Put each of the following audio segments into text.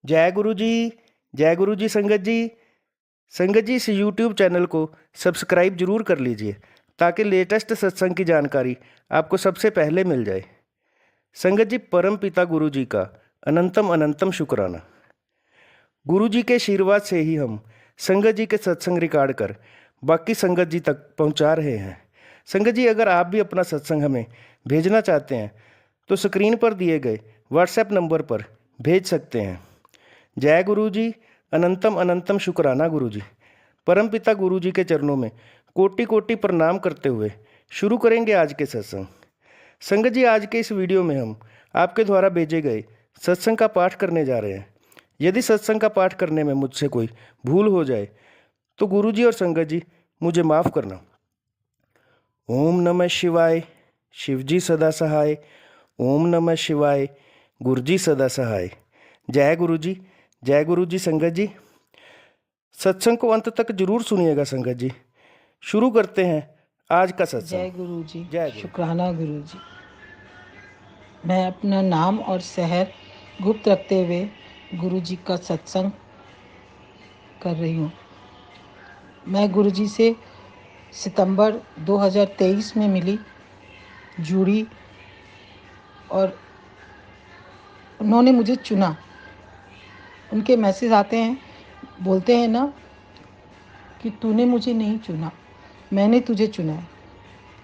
जय गुरु जी। जय गुरु जी। संगत जी, इस यूट्यूब चैनल को सब्सक्राइब जरूर कर लीजिए ताकि लेटेस्ट सत्संग की जानकारी आपको सबसे पहले मिल जाए। संगत जी, परम पिता गुरु जी का अनंतम अनंतम शुक्राना। गुरु जी के आशीर्वाद से ही हम संगत जी के सत्संग रिकॉर्ड कर बाकी संगत जी तक पहुंचा रहे हैं। संगत जी, अगर आप भी अपना सत्संग हमें भेजना चाहते हैं तो स्क्रीन पर दिए गए व्हाट्सएप नंबर पर भेज सकते हैं। जय गुरु जी। अनंतम अनंतम शुक्राना गुरु जी। परम पिता गुरु जी के चरणों में कोटि कोटि प्रणाम करते हुए शुरू करेंगे आज के सत्संग। संगत जी, आज के इस वीडियो में हम आपके द्वारा भेजे गए सत्संग का पाठ करने जा रहे हैं। यदि सत्संग का पाठ करने में मुझसे कोई भूल हो जाए तो गुरु जी और संगत जी मुझे माफ़ करना। ओम नमः शिवाय। शिव जी सदा सहाय। ओम नमः शिवाय। गुरु जी सदा सहाय। जय गुरु जी। जय गुरु जी। संगत जी, सत्संग को अंत तक जरूर सुनिएगा। संगत जी, शुरू करते हैं आज का सत्संग। जय गुरु जी। जय गुरु। शुक्राना गुरु जी। मैं अपना नाम और शहर गुप्त रखते हुए गुरु जी का सत्संग कर रही हूँ। मैं गुरु जी से सितंबर 2023 में मिली, जुड़ी और उन्होंने मुझे चुना। उनके मैसेज आते हैं, बोलते हैं ना कि तूने मुझे नहीं चुना, मैंने तुझे चुना है।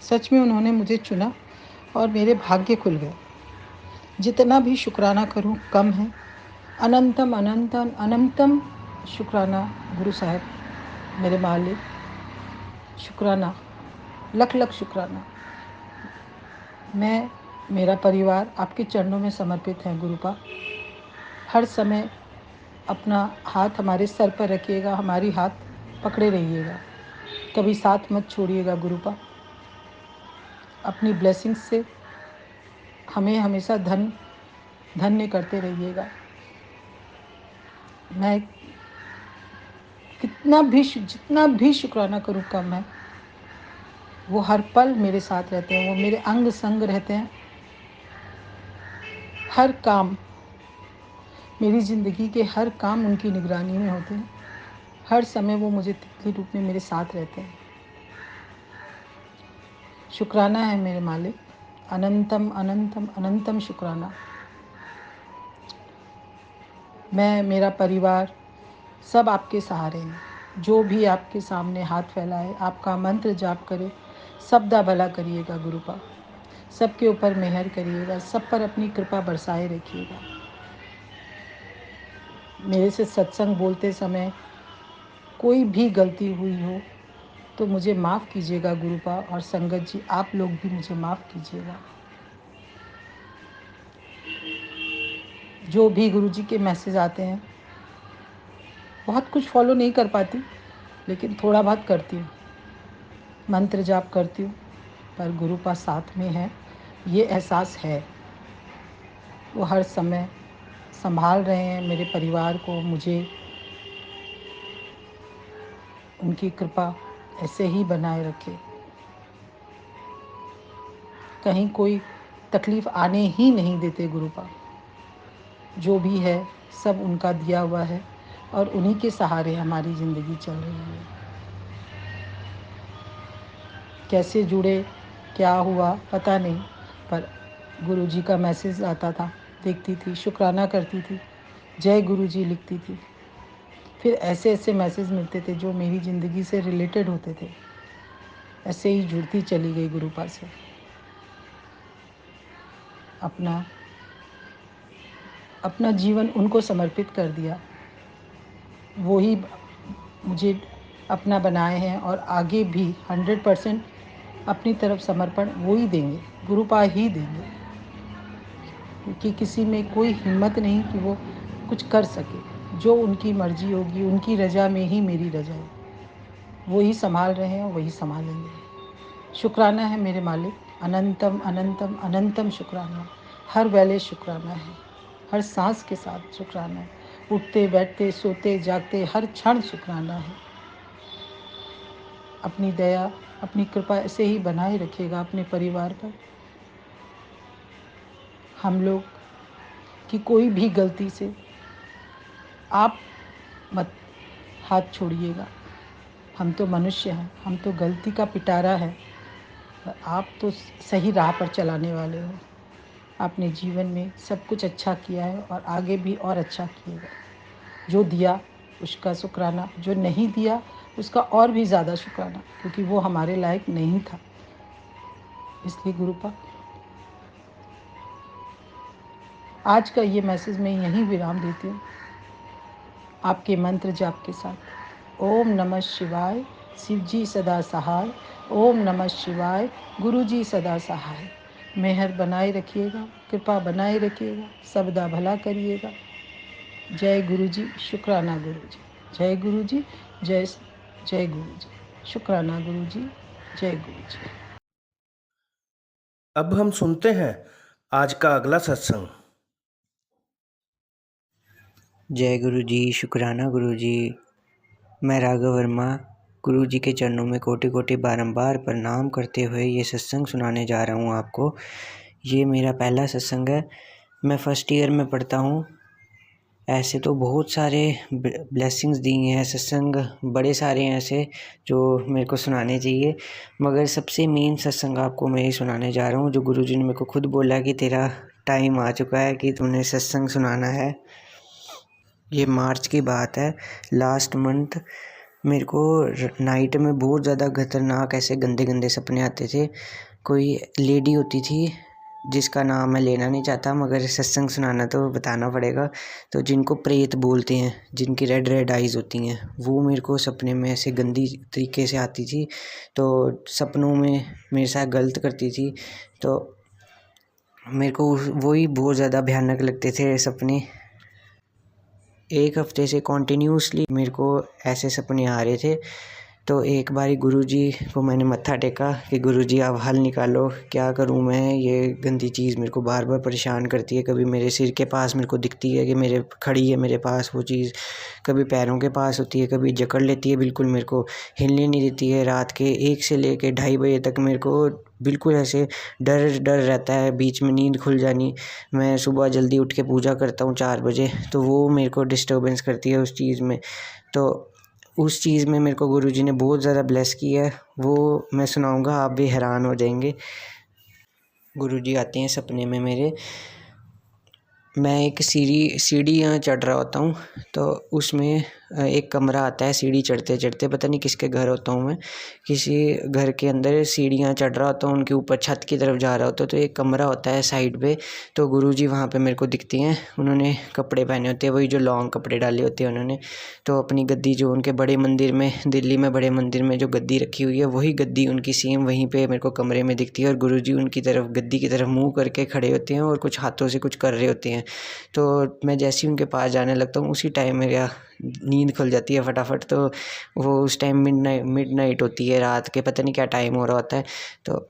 सच में उन्होंने मुझे चुना और मेरे भाग्य खुल गए। जितना भी शुक्राना करूं कम है। अनंतम अनंतम अनंतम शुक्राना गुरु साहब, मेरे मालिक। शुक्राना, लख लख शुक्राना। मैं, मेरा परिवार आपके चरणों में समर्पित है गुरुपा। हर समय अपना हाथ हमारे सर पर रखिएगा, हमारी हाथ पकड़े रहिएगा, कभी साथ मत छोड़िएगा गुरुपा। अपनी ब्लेसिंग्स से हमें हमेशा धन्य करते रहिएगा। मैं जितना भी शुक्राना करूँ कम है। वो हर पल मेरे साथ रहते हैं, वो मेरे अंग संग रहते हैं। हर काम, मेरी ज़िंदगी के हर काम उनकी निगरानी में होते हैं। हर समय वो मुझे तिथि रूप में मेरे साथ रहते हैं। शुक्राना है मेरे मालिक। अनंतम अनंतम अनंतम शुक्राना। मैं, मेरा परिवार सब आपके सहारे हैं। जो भी आपके सामने हाथ फैलाए, आपका मंत्र जाप करे, सबदा भला करिएगा गुरुपा। सबके ऊपर मेहर करिएगा, सब पर अपनी कृपा बरसाए रखिएगा। मेरे से सत्संग बोलते समय कोई भी गलती हुई हो तो मुझे माफ़ कीजिएगा गुरुपा, और संगत जी आप लोग भी मुझे माफ़ कीजिएगा। जो भी गुरु जी के मैसेज आते हैं, बहुत कुछ फॉलो नहीं कर पाती, लेकिन थोड़ा बहुत करती हूँ। मंत्र जाप करती हूँ, पर गुरुपा साथ में है, ये एहसास है। वो हर समय संभाल रहे हैं मेरे परिवार को, मुझे। उनकी कृपा ऐसे ही बनाए रखे, कहीं कोई तकलीफ़ आने ही नहीं देते गुरुपा। जो भी है सब उनका दिया हुआ है और उन्हीं के सहारे हमारी ज़िंदगी चल रही है। कैसे जुड़े, क्या हुआ पता नहीं, पर गुरु जी का मैसेज आता था, देखती थी, शुक्राना करती थी, जय गुरु जी लिखती थी। फिर ऐसे ऐसे मैसेज मिलते थे जो मेरी ज़िंदगी से रिलेटेड होते थे। ऐसे ही जुड़ती चली गई गुरुपा से। अपना जीवन उनको समर्पित कर दिया। वो ही मुझे अपना बनाए हैं और आगे भी 100% अपनी तरफ समर्पण वो ही देंगे, गुरुपा ही देंगे। क्योंकि किसी में कोई हिम्मत नहीं कि वो कुछ कर सके। जो उनकी मर्जी होगी, उनकी रजा में ही मेरी रजा है। वो ही संभाल रहे हैं, वही संभालेंगे। शुक्राना है मेरे मालिक। अनंतम अनंतम अनंतम शुक्राना। हर वेले शुक्राना है, हर सांस के साथ शुक्राना है। उठते बैठते सोते जागते हर क्षण शुक्राना है। अपनी दया, अपनी कृपा ऐसे ही बनाए रखिएगा अपने परिवार पर। हम लोग की कोई भी गलती से आप मत हाथ छोड़िएगा। हम तो मनुष्य हैं, हम तो गलती का पिटारा है, पर आप तो सही राह पर चलाने वाले हो। आपने जीवन में सब कुछ अच्छा किया है और आगे भी और अच्छा किएगा। जो दिया उसका शुक्राना, जो नहीं दिया उसका और भी ज़्यादा शुक्राना, क्योंकि वो हमारे लायक नहीं था। इसलिए गुरुपा, आज का ये मैसेज मैं यहीं विराम देती हूँ, आपके मंत्र जाप के साथ। ओम नमः शिवाय, शिव जी सदा सहाय। ओम नमः शिवाय, गुरु जी सदा सहाय। मेहर बनाए रखिएगा, कृपा बनाए रखिएगा, सबदा भला करिएगा। जय गुरु जी, शुक्राना गुरु जी। जय गुरु जी, जय गुरु जी, शुक्राना गुरु जी, जय गुरु जी। अब हम सुनते हैं आज का अगला सत्संग। जय गुरु जी, शुक्राना गुरु जी। मैं राघव वर्मा गुरु जी के चरणों में कोटि कोटि बारंबार प्रणाम करते हुए ये सत्संग सुनाने जा रहा हूँ आपको। ये मेरा पहला सत्संग है। मैं फर्स्ट ईयर में पढ़ता हूँ। ऐसे तो बहुत सारे ब्लेसिंग्स दी हैं, सत्संग बड़े सारे हैं ऐसे जो मेरे को सुनाने चाहिए, मगर सबसे मेन सत्संग आपको मैं ही सुनाने जा रहा हूँ, जो गुरु जी ने मेरे को खुद बोला कि तेरा टाइम आ चुका है कि तूने सत्संग सुनाना है। ये मार्च की बात है, लास्ट मंथ। मेरे को नाइट में बहुत ज़्यादा खतरनाक ऐसे गंदे गंदे सपने आते थे। कोई लेडी होती थी जिसका नाम मैं लेना नहीं चाहता, मगर सत्संग सुनाना तो बताना पड़ेगा। तो जिनको प्रेत बोलते हैं, जिनकी रेड रेड आइज़ होती हैं, वो मेरे को सपने में ऐसे गंदी तरीके से आती थी। तो सपनों में मेरे साथ गलत करती थी। तो मेरे को वही बहुत ज़्यादा भयानक लगते थे सपने। एक हफ्ते से कॉन्टीन्यूसली मेरे को ऐसे सपने आ रहे थे। तो एक बारी गुरुजी को मैंने मत्था टेका कि गुरुजी आप हल निकालो, क्या करूं मैं, ये गंदी चीज़ मेरे को बार बार परेशान करती है। कभी मेरे सिर के पास मेरे को दिखती है कि मेरे खड़ी है मेरे पास वो चीज़, कभी पैरों के पास होती है, कभी जकड़ लेती है, बिल्कुल मेरे को हिलने नहीं देती है। रात के 1 से लेके 2:30 बजे तक मेरे को बिल्कुल ऐसे डर डर रहता है, बीच में नींद खुल जानी। मैं सुबह जल्दी उठ के पूजा करता हूँ 4 बजे, तो वो मेरे को डिस्टर्बेंस करती है उस चीज़ में। तो उस चीज़ में मेरे को गुरुजी ने बहुत ज़्यादा ब्लेस किया है, वो मैं सुनाऊंगा, आप भी हैरान हो जाएंगे। गुरुजी आते हैं सपने में मेरे। मैं एक सीढ़ियाँ चढ़ रहा होता हूँ, तो उसमें एक कमरा आता है। सीढ़ी चढ़ते चढ़ते पता नहीं किसके घर होता हूँ मैं, किसी घर के अंदर सीढ़ियाँ चढ़ रहा होता हूँ, उनके ऊपर छत की तरफ जा रहा होता है। तो एक कमरा होता है साइड पे, तो गुरुजी वहाँ पे मेरे को दिखती हैं। उन्होंने कपड़े पहने होते हैं, वही जो लॉन्ग कपड़े डाले होते हैं उन्होंने। तो अपनी गद्दी जो उनके बड़े मंदिर में, दिल्ली में बड़े मंदिर में जो गद्दी रखी हुई है, वही गद्दी उनकी सेम वहीं पे मेरे को कमरे में दिखती है। और गुरुजी उनकी तरफ, गद्दी की तरफ मुँह करके खड़े होते हैं और कुछ हाथों से कुछ कर रहे होते हैं। तो मैं जैसे ही उनके पास जाने लगता हूँ, उसी टाइम मेरा नींद खुल जाती है फटाफट। तो वो उस टाइम मिडनाइट होती है, रात के पता नहीं क्या टाइम हो रहा होता है। तो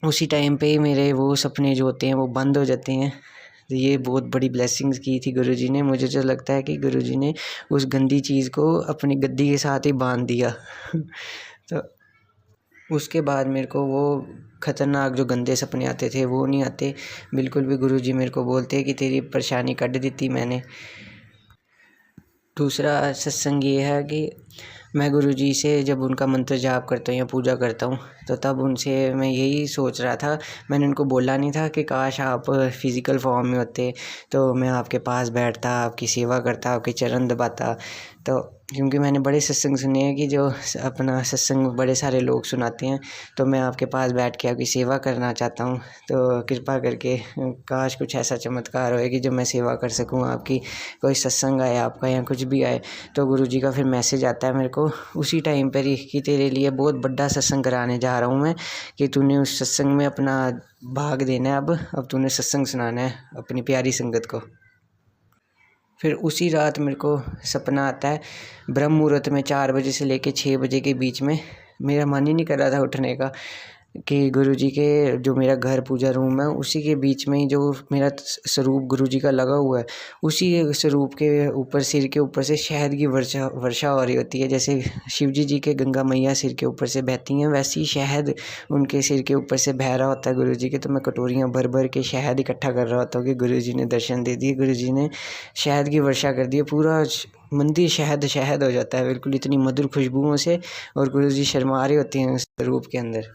उसी टाइम पे मेरे वो सपने जो होते हैं वो बंद हो जाते हैं। तो ये बहुत बड़ी ब्लेसिंग्स की थी गुरुजी ने। मुझे जो लगता है कि गुरुजी ने उस गंदी चीज़ को अपनी गद्दी के साथ ही बांध दिया। तो उसके बाद मेरे को वो ख़तरनाक जो गंदे सपने आते थे वो नहीं आते बिल्कुल भी। गुरुजी मेरे को बोलते कि तेरी परेशानी कट दी थी मैंने। दूसरा सत्संग ये है कि मैं गुरुजी से जब उनका मंत्र जाप करता हूँ या पूजा करता हूँ, तो तब उनसे मैं यही सोच रहा था। मैंने उनको बोला नहीं था कि काश आप फिज़िकल फॉर्म में होते तो मैं आपके पास बैठता, आपकी सेवा करता, आपके चरण दबाता। तो क्योंकि मैंने बड़े सत्संग सुने हैं कि जो अपना सत्संग बड़े सारे लोग सुनाते हैं, तो मैं आपके पास बैठ के आपकी सेवा करना चाहता हूँ। तो कृपा करके काश कुछ ऐसा चमत्कार होए कि जब मैं सेवा कर सकूँ आपकी, कोई सत्संग आए आपका या कुछ भी आए। तो गुरुजी का फिर मैसेज आता है मेरे को उसी टाइम पर ही कि तेरे लिए बहुत बड़ा सत्संग कराने जा रहा हूँ मैं, कि तूने उस सत्संग में अपना भाग देना है। अब तूने सत्संग सुनाना है अपनी प्यारी संगत को। फिर उसी रात मेरे को सपना आता है ब्रह्म मुहूर्त में 4 बजे से लेके 6 बजे के बीच में। मेरा मन ही नहीं कर रहा था उठने का। कि गुरुजी के जो मेरा घर पूजा रूम है उसी के बीच में ही जो मेरा स्वरूप गुरुजी का लगा हुआ है, उसी स्वरूप के ऊपर सिर के ऊपर से शहद की वर्षा हो रही होती है। जैसे शिवजी जी के गंगा मैया सिर के ऊपर से बहती हैं, वैसी शहद उनके सिर के ऊपर से बह रहा होता है गुरुजी के। तो मैं कटोरियाँ भर भर के शहद इकट्ठा कर रहा होता हूँ कि गुरुजी ने दर्शन दे दिए, गुरुजी ने शहद की वर्षा कर दी। पूरा मंदिर शहद शहद हो जाता है बिल्कुल, इतनी मधुर खुशबुओं से। और गुरुजी शर्मा रहे होते हैं उस रूप के अंदर।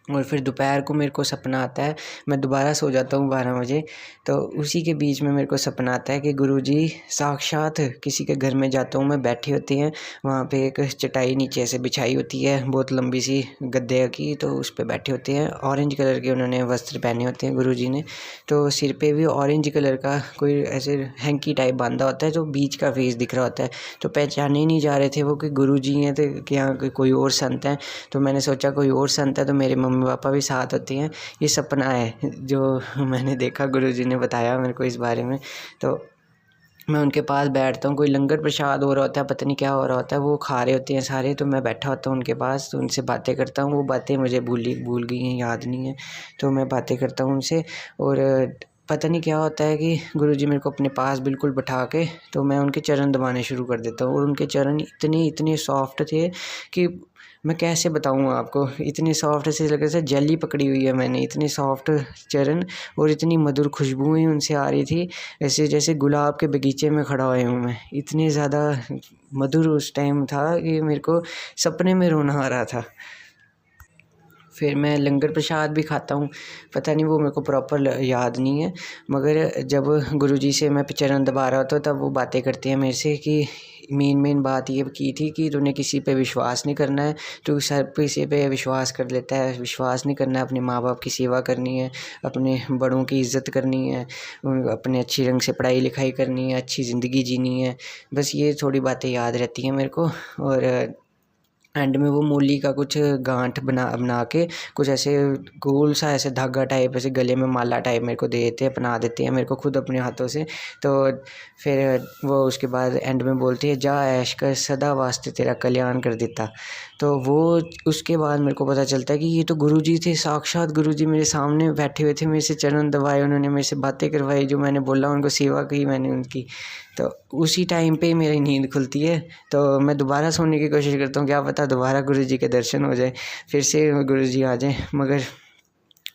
और फिर दोपहर को मेरे को सपना आता है, मैं दोबारा सो जाता हूँ 12 बजे। तो उसी के बीच में मेरे को सपना आता है कि गुरुजी साक्षात किसी के घर में जाता हूँ मैं, बैठी होती हैं वहाँ पे, एक चटाई नीचे ऐसे बिछाई होती है बहुत लंबी सी गद्दे की, तो उस पर बैठे होते हैं। ऑरेंज कलर के उन्होंने वस्त्र पहने होते हैं गुरुजी ने, तो सिर पे भी ऑरेंज कलर का कोई ऐसे हैंकी टाइप बांधा होता है जो बीच का फेस दिख रहा होता है। तो पहचाने ही नहीं जा रहे थे वो कि गुरुजी हैं, तो कि यहाँ कोई और संत हैं। तो मैंने सोचा कोई और संत है तो मेरे मम्मी पापा भी साथ होते हैं, ये सपना है जो मैंने देखा, गुरुजी ने बताया मेरे को इस बारे में। तो मैं उनके पास बैठता हूँ, कोई लंगर प्रसाद हो रहा होता है, पता नहीं क्या हो रहा होता है, वो खा रहे होते हैं सारे, तो मैं बैठा होता हूँ उनके पास, तो उनसे बातें करता हूँ। वो बातें मुझे भूल गई हैं, याद नहीं है, तो मैं बातें करता हूँ उनसे। और पता नहीं क्या होता है कि गुरुजी मेरे को अपने पास बिल्कुल बैठा के, तो मैं उनके चरण दबाने शुरू कर देता हूँ। और उनके चरण इतने सॉफ्ट थे कि मैं कैसे बताऊँ आपको, इतने सॉफ्ट से लगे जैसे जेली पकड़ी हुई है मैंने, इतने सॉफ्ट चरण। और इतनी मधुर खुशबुएं उनसे आ रही थी, ऐसे जैसे गुलाब के बगीचे में खड़ा हुआ हूँ मैं। इतने ज़्यादा मधुर उस टाइम था कि मेरे को सपने में रोना आ रहा था। फिर मैं लंगर प्रसाद भी खाता हूँ, पता नहीं वो मेरे को प्रॉपर याद नहीं है, मगर जब गुरुजी से मैं चरण दबा रहा होता तब वो बातें करती हैं मेरे से कि मेन बात ये की थी कि तूने किसी पे विश्वास नहीं करना है, तू सर किसी पे विश्वास कर लेता है, विश्वास नहीं करना है, अपने माँ बाप की सेवा करनी है, अपने बड़ों की इज़्ज़त करनी है, अपने अच्छी रंग से पढ़ाई लिखाई करनी है, अच्छी ज़िंदगी जीनी है। बस ये थोड़ी बातें याद रहती हैं मेरे को। और एंड में वो मूली का कुछ गांठ बना के कुछ ऐसे गोल सा ऐसे धागा टाइप ऐसे गले में माला टाइप मेरे को दे देते हैं, पहना देते हैं मेरे को खुद अपने हाथों से। तो फिर वो उसके बाद एंड में बोलती है, जा ऐश कर सदा वास्ते तेरा कल्याण कर देता। तो वो उसके बाद मेरे को पता चलता है कि ये तो गुरुजी थे, साक्षात गुरुजी मेरे सामने बैठे हुए थे, मेरे से चरण दबाए उन्होंने, मेरे से बातें करवाई, जो मैंने बोला उनको सेवा की मैंने उनकी। तो उसी टाइम पे मेरी नींद खुलती है, तो मैं दोबारा सोने की कोशिश करता हूँ, क्या पता दोबारा गुरुजी के दर्शन हो जाए, फिर से गुरुजी आ जाए। मगर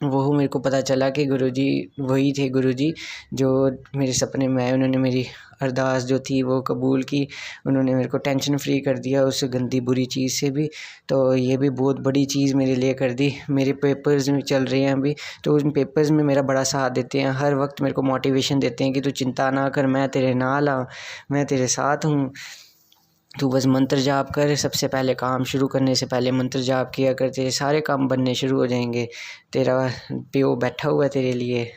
वो मेरे को पता चला कि गुरुजी वही थे, गुरुजी जो मेरे सपने में आए। उन्होंने मेरी अरदास जो थी वो कबूल की, उन्होंने मेरे को टेंशन फ्री कर दिया उस गंदी बुरी चीज़ से भी। तो ये भी बहुत बड़ी चीज़ मेरे लिए कर दी। मेरे पेपर्स में चल रहे हैं अभी, तो उन पेपर्स में मेरा बड़ा साथ देते हैं, हर वक्त मेरे को मोटिवेशन देते हैं कि तू चिंता ना कर, मैं तेरे नाल हाँ, मैं तेरे साथ हूँ, तू बस मंत्र जाप कर। सबसे पहले काम शुरू करने से पहले मंत्र जाप किया कर, तेरे सारे काम बनने शुरू हो जाएंगे, तेरा प्यो बैठा हुआ है तेरे लिए।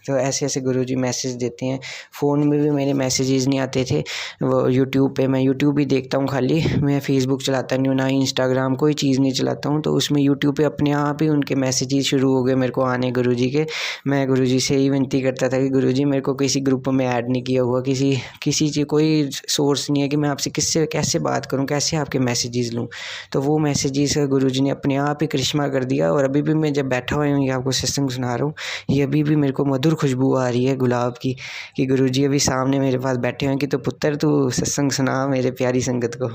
तो ऐसे ऐसे गुरुजी मैसेज देते हैं। फ़ोन में भी मेरे मैसेजेस नहीं आते थे, वो यूट्यूब पे मैं यूट्यूब ही देखता हूँ खाली, मैं फ़ेसबुक चलाता नहीं हूँ, ना इंस्टाग्राम, कोई चीज़ नहीं चलाता हूँ। तो उसमें यूट्यूब पे अपने आप ही उनके मैसेजेस शुरू हो गए मेरे को आने गुरुजी के। मैं गुरुजी से ही विनती करता था कि गुरुजी मेरे को किसी ग्रुप में ऐड नहीं किया हुआ, किसी चीज़ कोई सोर्स नहीं है कि मैं आपसे किससे कैसे बात करूँ, कैसे आपके मैसेजेस लूँ। तो वो मैसेजेस गुरुजी ने अपने आप ही करिश्मा कर दिया। और अभी भी मैं जब बैठा हुआ हूँ, ये आपको सत्संग सुना रहा हूँ, ये अभी भी मेरे को मधुर खुशबू आ रही है गुलाब की, कि गुरुजी अभी सामने मेरे पास बैठे हैं कि तो पुत्र तू सत्संग सुना मेरे प्यारी संगत को।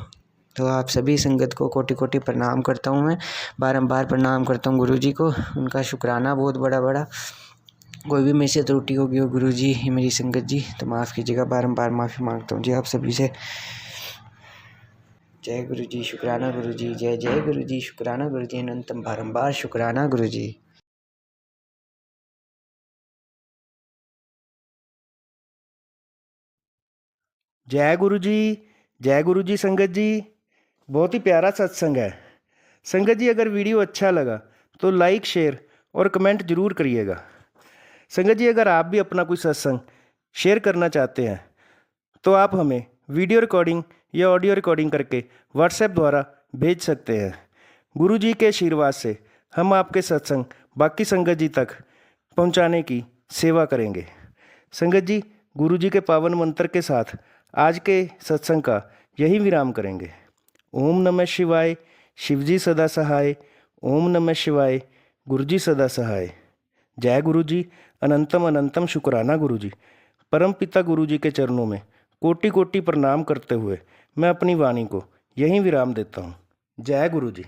तो आप सभी संगत को कोटि कोटि प्रणाम करता हूँ, मैं बारंबार प्रणाम करता हूँ गुरुजी को, उनका शुक्राना बहुत बड़ा। कोई भी मेरे से त्रुटि होगी हो गुरुजी, मेरी संगत जी, तो माफ़ कीजिएगा, बारंबार माफ़ी मांगता हूँ जी आप सभी से। जय गुरुजी, शुक्राना गुरुजी, जय जय गुरुजी, शुक्राना गुरुजी, अनंतम बारंबार शुक्राना गुरुजी। जय गुरु जी संगत जी। बहुत ही प्यारा सत्संग है संगत जी। अगर वीडियो अच्छा लगा तो लाइक शेयर और कमेंट ज़रूर करिएगा। संगत जी, अगर आप भी अपना कोई सत्संग शेयर करना चाहते हैं तो आप हमें वीडियो रिकॉर्डिंग या ऑडियो रिकॉर्डिंग करके व्हाट्सएप द्वारा भेज सकते हैं। गुरु जी के आशीर्वाद से हम आपके सत्संग बाकी संगत जी तक पहुंचाने की सेवा करेंगे। संगत जी, गुरु जी के पावन मंत्र के साथ आज के सत्संग का यही विराम करेंगे। ओम नमः शिवाय, शिवजी सदा सहाय। ओम नमः शिवाय। गुरु जी सदा सहाय। जय गुरु जी। अनंतम अनंतम शुक्राना गुरु जी। परम पिता गुरु जी के चरणों में कोटि कोटि प्रणाम करते हुए मैं अपनी वाणी को यहीं विराम देता हूँ। जय गुरु जी।